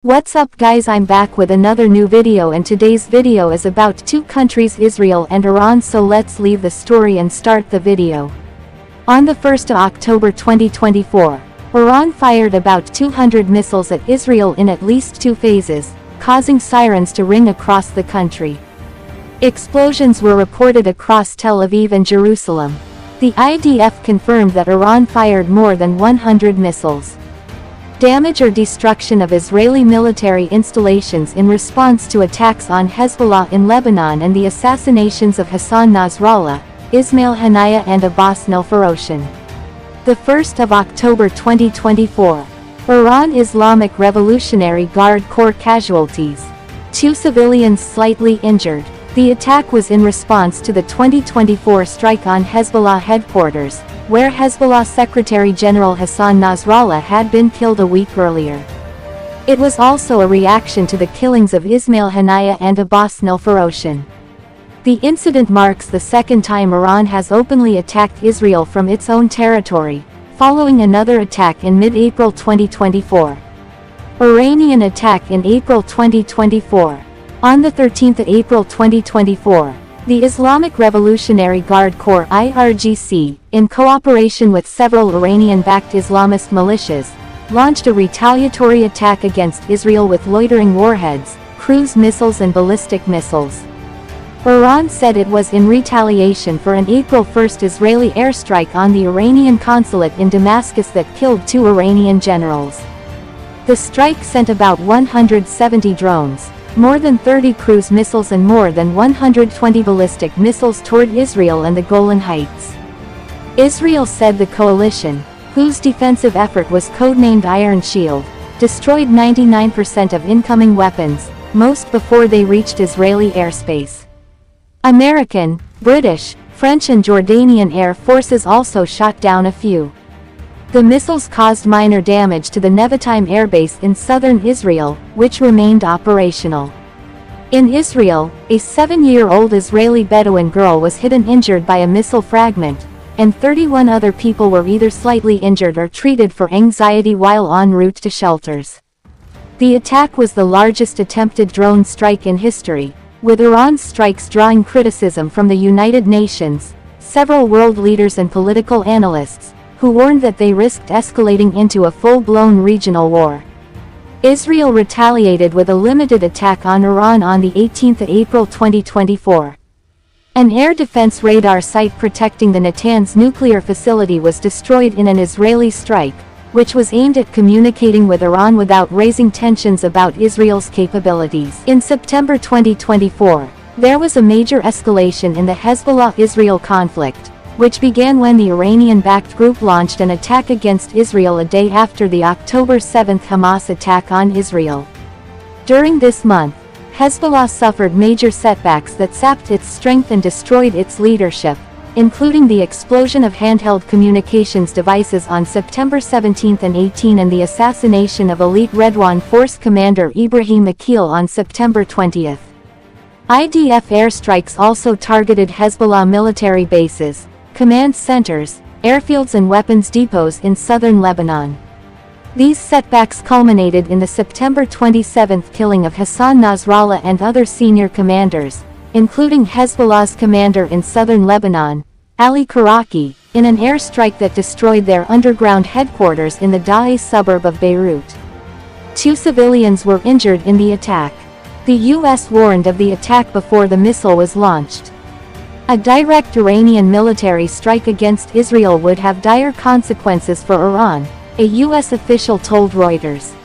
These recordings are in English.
What's up guys, I'm back with another new video, and today's video is about two countries, Israel and Iran, so let's leave the story and start the video. On the 1st of October 2024, Iran fired about 200 missiles at Israel in at least two phases, causing sirens to ring across the country. Explosions were reported across Tel Aviv and Jerusalem. The IDF confirmed that Iran fired more than 100 missiles. Damage or destruction of Israeli military installations in response to attacks on Hezbollah in Lebanon and the assassinations of Hassan Nasrallah, Ismail Haniyah and Abbas Nilforoushan. The 1st of October 2024. Iran Islamic Revolutionary Guard Corps casualties. 2 civilians slightly injured. The attack was in response to the 2024 strike on Hezbollah headquarters, where Hezbollah Secretary General Hassan Nasrallah had been killed a week earlier. It was also a reaction to the killings of Ismail Haniyah and Abbas Nilforoushan. The incident marks the second time Iran has openly attacked Israel from its own territory, following another attack in mid-April 2024. Iranian attack in April 2024. On the 13th of April 2024, the Islamic Revolutionary Guard Corps (IRGC), in cooperation with several Iranian-backed Islamist militias, launched a retaliatory attack against Israel with loitering warheads, cruise missiles and ballistic missiles. Iran said it was in retaliation for an April 1 Israeli airstrike on the Iranian consulate in Damascus that killed 2 Iranian generals. The strike sent about 170 drones, more than 30 cruise missiles and more than 120 ballistic missiles toward Israel and the Golan Heights. Israel said the coalition, whose defensive effort was codenamed Iron Shield, destroyed 99% of incoming weapons, most before they reached Israeli airspace. American, British, French and Jordanian air forces also shot down a few. The missiles caused minor damage to the Nevatim airbase in southern Israel, which remained operational. In Israel, a 7-year-old Israeli Bedouin girl was hit and injured by a missile fragment, and 31 other people were either slightly injured or treated for anxiety while en route to shelters. The attack was the largest attempted drone strike in history, with Iran's strikes drawing criticism from the United Nations, several world leaders and political analysts, who warned that they risked escalating into a full-blown regional war. Israel retaliated with a limited attack on Iran on the 18th of April 2024. An air defense radar site protecting the Natanz nuclear facility was destroyed in an Israeli strike, which was aimed at communicating with Iran without raising tensions about Israel's capabilities. In September 2024, there was a major escalation in the Hezbollah-Israel conflict, which began when the Iranian-backed group launched an attack against Israel a day after the October 7 Hamas attack on Israel. During this month, Hezbollah suffered major setbacks that sapped its strength and destroyed its leadership, including the explosion of handheld communications devices on September 17 and 18 and the assassination of elite Redwan Force commander Ibrahim Akil on September 20. IDF airstrikes also targeted Hezbollah military bases, command centers, airfields and weapons depots in southern Lebanon. These setbacks culminated in the September 27 killing of Hassan Nasrallah and other senior commanders, including Hezbollah's commander in southern Lebanon, Ali Karaki, in an airstrike that destroyed their underground headquarters in the Da'i suburb of Beirut. 2 civilians were injured in the attack. The U.S. warned of the attack before the missile was launched. A direct Iranian military strike against Israel would have dire consequences for Iran, a U.S. official told Reuters.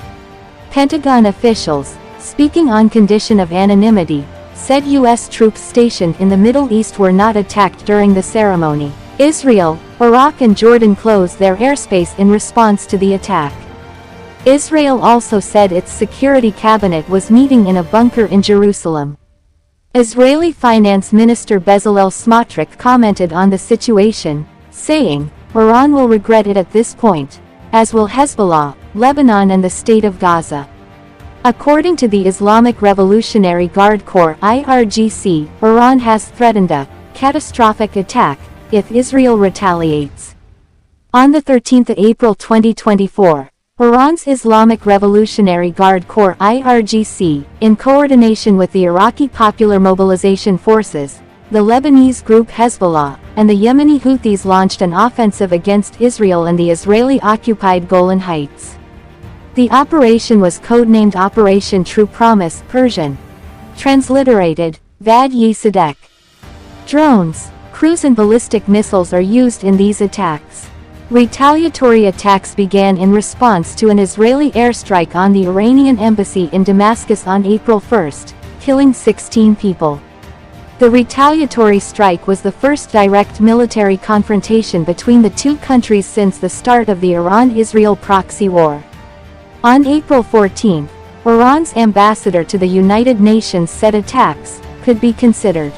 Pentagon officials, speaking on condition of anonymity, said U.S. troops stationed in the Middle East were not attacked during the ceremony. Israel, Iraq and Jordan closed their airspace in response to the attack. Israel also said its security cabinet was meeting in a bunker in Jerusalem. Israeli Finance Minister Bezalel Smotrich commented on the situation, saying, "Iran will regret it at this point, as will Hezbollah, Lebanon and the State of Gaza." According to the Islamic Revolutionary Guard Corps (IRGC), Iran has threatened a catastrophic attack if Israel retaliates. On the 13th of April 2024, Iran's Islamic Revolutionary Guard Corps (IRGC), in coordination with the Iraqi Popular Mobilization Forces, the Lebanese group Hezbollah, and the Yemeni Houthis launched an offensive against Israel and the Israeli-occupied Golan Heights. The operation was codenamed Operation True Promise (Persian), transliterated, Vad-Ye-Sadek. Drones, cruise and ballistic missiles are used in these attacks. Retaliatory attacks began in response to an Israeli airstrike on the Iranian embassy in Damascus on April 1, killing 16 people. The retaliatory strike was the first direct military confrontation between the two countries since the start of the Iran-Israel proxy war. On April 14, Iran's ambassador to the United Nations said attacks could be considered.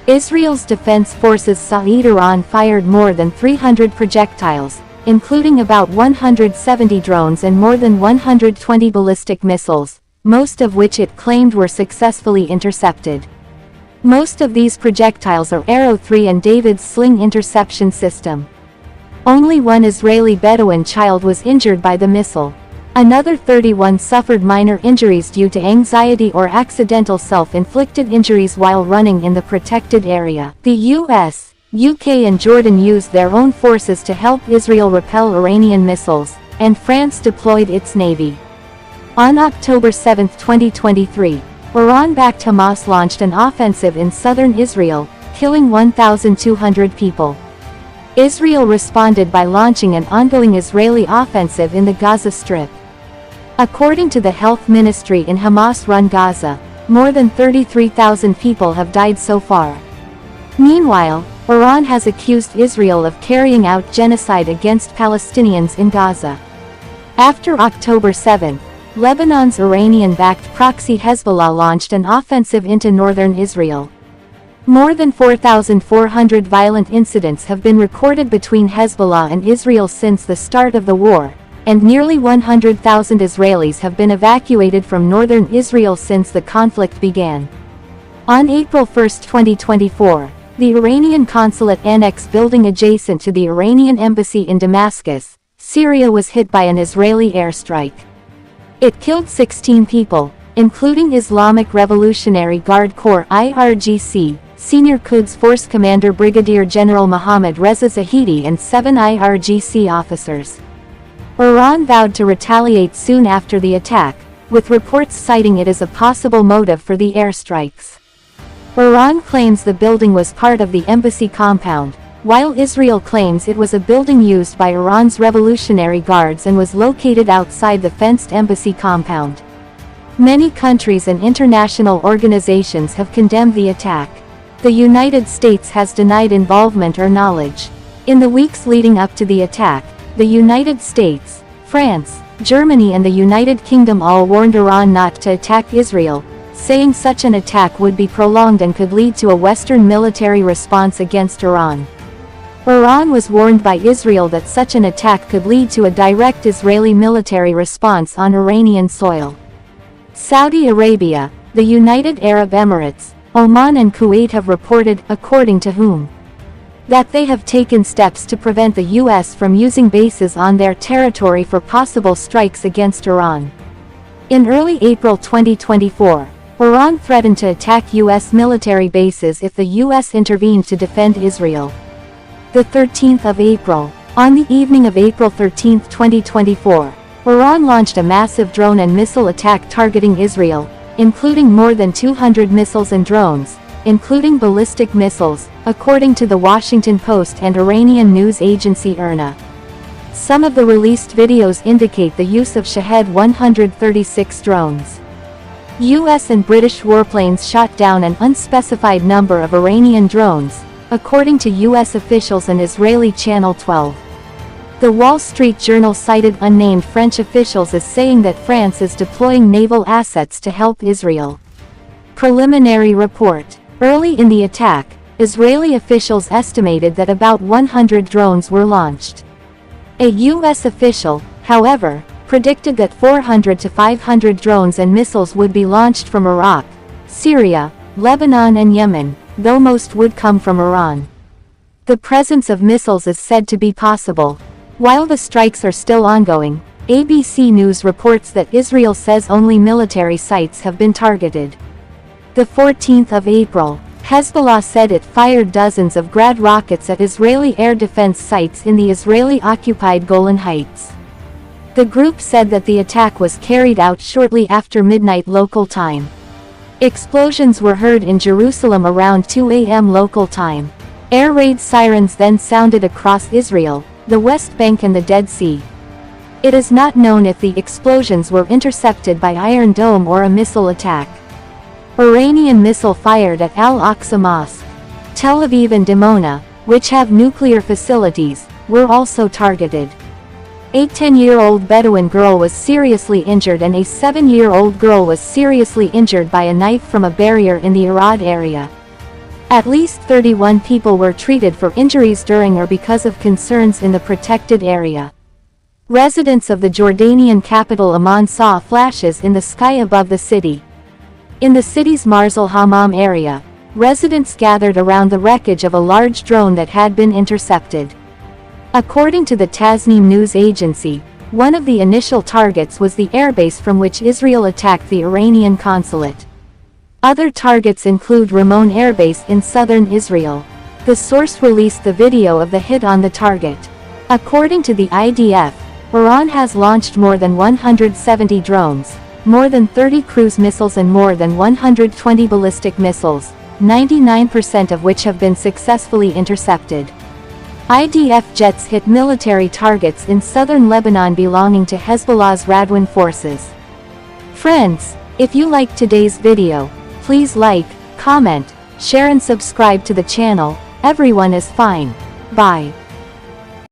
Israel's defense forces said Iran fired more than 300 projectiles, including about 170 drones and more than 120 ballistic missiles, most of which it claimed were successfully intercepted. Most of these projectiles are Arrow 3 and David's sling interception system. Only one Israeli Bedouin child was injured by the missile. Another 31 suffered minor injuries due to anxiety or accidental self-inflicted injuries while running in the protected area. The US, UK and Jordan used their own forces to help Israel repel Iranian missiles, and France deployed its navy. On October 7, 2023, Iran-backed Hamas launched an offensive in southern Israel, killing 1,200 people. Israel responded by launching an ongoing Israeli offensive in the Gaza Strip. According to the health ministry in Hamas-run Gaza, more than 33,000 people have died so far. Meanwhile, Iran has accused Israel of carrying out genocide against Palestinians in Gaza. After October 7, Lebanon's Iranian-backed proxy Hezbollah launched an offensive into northern Israel. More than 4,400 violent incidents have been recorded between Hezbollah and Israel since the start of the war, and nearly 100,000 Israelis have been evacuated from northern Israel since the conflict began. On April 1, 2024, the Iranian consulate annex building adjacent to the Iranian embassy in Damascus, Syria was hit by an Israeli airstrike. It killed 16 people, including Islamic Revolutionary Guard Corps (IRGC), Senior Quds Force Commander Brigadier General Mohammad Reza Zahidi and 7 IRGC officers. Iran vowed to retaliate soon after the attack, with reports citing it as a possible motive for the airstrikes. Iran claims the building was part of the embassy compound, while Israel claims it was a building used by Iran's Revolutionary Guards and was located outside the fenced embassy compound. Many countries and international organizations have condemned the attack. The United States has denied involvement or knowledge. In the weeks leading up to the attack, the United States, France, Germany and the United Kingdom all warned Iran not to attack Israel, saying such an attack would be prolonged and could lead to a Western military response against Iran. Iran was warned by Israel that such an attack could lead to a direct Israeli military response on Iranian soil. Saudi Arabia, the United Arab Emirates, Oman and Kuwait have reported, according to whom, that they have taken steps to prevent the U.S. from using bases on their territory for possible strikes against Iran. In early April 2024, Iran threatened to attack U.S. military bases if the U.S. intervened to defend Israel. The 13th of April, on the evening of April 13, 2024, Iran launched a massive drone and missile attack targeting Israel, including more than 200 missiles and drones, including ballistic missiles, according to the Washington Post and Iranian news agency IRNA. Some of the released videos indicate the use of Shahed 136 drones. U.S. and British warplanes shot down an unspecified number of Iranian drones, according to U.S. officials and Israeli Channel 12. The Wall Street Journal cited unnamed French officials as saying that France is deploying naval assets to help Israel. Preliminary report. Early in the attack, Israeli officials estimated that about 100 drones were launched. A U.S. official, however, predicted that 400 to 500 drones and missiles would be launched from Iraq, Syria, Lebanon and Yemen, though most would come from Iran. The presence of missiles is said to be possible. While the strikes are still ongoing, ABC News reports that Israel says only military sites have been targeted. The 14th of April, Hezbollah said it fired dozens of Grad rockets at Israeli air defense sites in the Israeli-occupied Golan Heights. The group said that the attack was carried out shortly after midnight local time. Explosions were heard in Jerusalem around 2 a.m. local time. Air raid sirens then sounded across Israel, the West Bank and the Dead Sea. It is not known if the explosions were intercepted by Iron Dome or a missile attack. Iranian missile fired at Al-Aqsa Mosque. Tel Aviv and Dimona, which have nuclear facilities, were also targeted. A 10-year-old Bedouin girl was seriously injured and a 7-year-old girl was seriously injured by a knife from a barrier in the Arad area. At least 31 people were treated for injuries during or because of concerns in the protected area. Residents of the Jordanian capital Amman saw flashes in the sky above the city. In the city's Mars al-Hammam area, residents gathered around the wreckage of a large drone that had been intercepted. According to the Tasnim news agency, one of the initial targets was the airbase from which Israel attacked the Iranian consulate. Other targets include Ramon Air Base in southern Israel. The source released the video of the hit on the target. According to the IDF, Iran has launched more than 170 drones, more than 30 cruise missiles and more than 120 ballistic missiles, 99% of which have been successfully intercepted. IDF jets hit military targets in southern Lebanon belonging to Hezbollah's Radwan forces. Friends, if you liked today's video, please like, comment, share and subscribe to the channel. Everyone is fine. Bye.